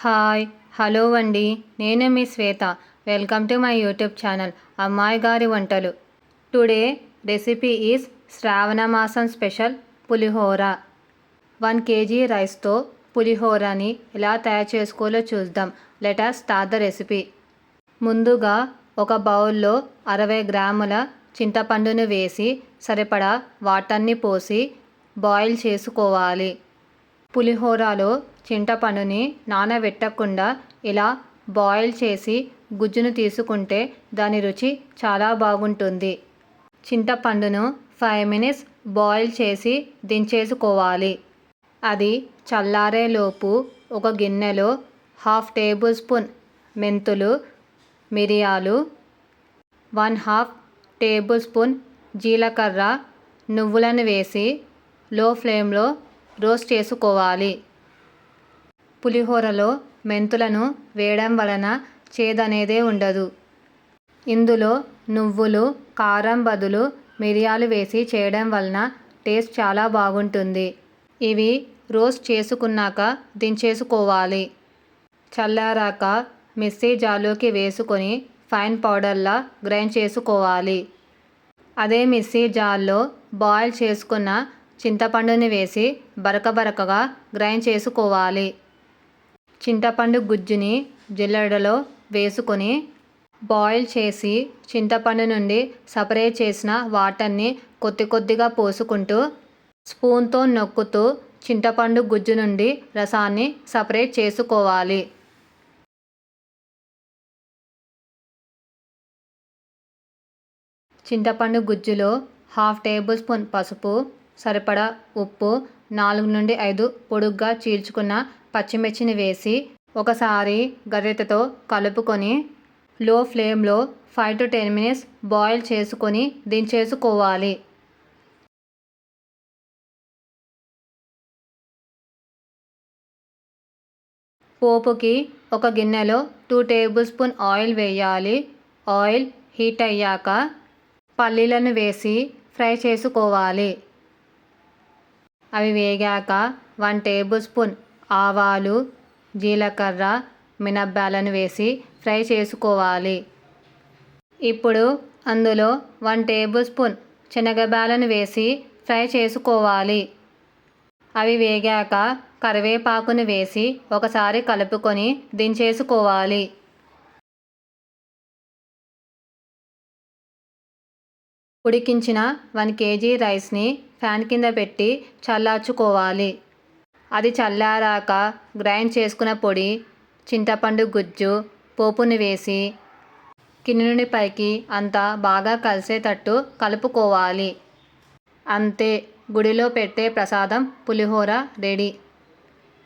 Hi hello అండి, నేను మీ Shweta. Welcome to my YouTube channel అమ్మాయి గారి వంటలు. టుడే రెసిపీ ఈజ్ శ్రావణ మాసం స్పెషల్ పులిహోర. 1 kg రైస్తో పులిహోరని ఎలా తయారు చేసుకోవాలో చూద్దాం. Let us start the recipe. ముందుగా ఒక బౌల్లో 60 గ్రాముల చింతపండును వేసి సరిపడా వాటర్ని పోసి బాయిల్ చేసుకోవాలి. పులిహోరలో చింతపండుని నానబెట్టకుండా ఇలా బాయిల్ చేసి గుజ్జును తీసుకుంటే దాని రుచి చాలా బాగుంటుంది. చింతపండును 5 minutes బాయిల్ చేసి దించేసుకోవాలి. అది చల్లారేలోపు ఒక గిన్నెలో 1/2 tablespoon మెంతులు, మిరియాలు, 1/2 tablespoon జీలకర్ర, నువ్వులను వేసి లో ఫ్లేమ్లో రోస్ట్ చేసుకోవాలి. పులిహోరలో మెంతులను వేయడం వలన చేదనేదే ఉండదు. ఇందులో నువ్వులు, కారం బదులు మిరియాలు వేసి చేయడం వలన టేస్ట్ చాలా బాగుంటుంది. ఇవి రోస్ట్ చేసుకున్నాక దించేసుకోవాలి. చల్లారాక మిక్సీ జార్లోకి వేసుకొని ఫైన్ పౌడర్లా గ్రైండ్ చేసుకోవాలి. అదే మిక్సీ జార్లో బాయిల్ చేసుకున్న చింతపండుని వేసి బరకగా గ్రైండ్ చేసుకోవాలి. చింతపండు గుజ్జుని జల్లెడలో వేసుకొని బాయిల్ చేసి చింతపండు నుండి సపరేట్ చేసిన వాటర్ని కొద్దిగా పోసుకుంటూ స్పూన్తో నొక్కుతూ చింతపండు గుజ్జు నుండి రసాన్ని సపరేట్ చేసుకోవాలి. చింతపండు గుజ్జులో 1/2 tablespoon పసుపు, సరిపడా ఉప్పు, 4 నుండి 5 పొడుగ్గా చీల్చుకున్న పచ్చిమిర్చిని వేసి ఒకసారి గరిటెతో కలుపుకొని లో ఫ్లేమ్లో 5 to 10 minutes బాయిల్ చేసుకొని దించేసుకోవాలి. పోపుకి ఒక గిన్నెలో 2 tablespoon ఆయిల్ వేయాలి. ఆయిల్ హీట్ అయ్యాక పల్లీలను వేసి ఫ్రై చేసుకోవాలి. అవి వేగాక 1 tablespoon ఆవాలు, జీలకర్ర, మినప్పాలను వేసి ఫ్రై చేసుకోవాలి. ఇప్పుడు అందులో 1 tablespoon శనగబాలను వేసి ఫ్రై చేసుకోవాలి. అవి వేగాక కరివేపాకును వేసి ఒకసారి కలుపుకొని దించేసుకోవాలి. ఉడికించిన 1 kg రైస్ని ఫ్యాన్ కింద పెట్టి చల్లార్చుకోవాలి. అది చల్లారాక గ్రైండ్ చేసుకున్న పొడి, చింతపండు గుజ్జు, పోపుని వేసి కింది నుండి పైకి అంతా బాగా కలిసేటట్టు కలుపుకోవాలి. అంతే, గుడిలో పెట్టే ప్రసాదం పులిహోర రెడీ.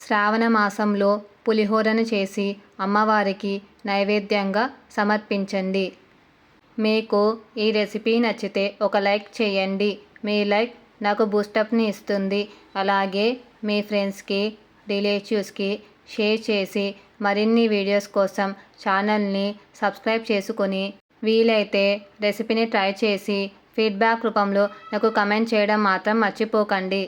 శ్రావణ మాసంలో పులిహోరను చేసి అమ్మవారికి నైవేద్యంగా సమర్పించండి. మీకు ఈ రెసిపీ నచ్చితే ఒక లైక్ చేయండి. మీ లైక్ నాకు బూస్టప్ని ఇస్తుంది. అలాగే మీ ఫ్రెండ్స్కి, రిలేటివ్స్కి షేర్ చేసి మరిన్ని వీడియోస్ కోసం ఛానల్ని సబ్స్క్రైబ్ చేసుకొని వీలైతే రెసిపీని ట్రై చేసి ఫీడ్బ్యాక్ రూపంలో నాకు కమెంట్ చేయడం మాత్రం మర్చిపోకండి.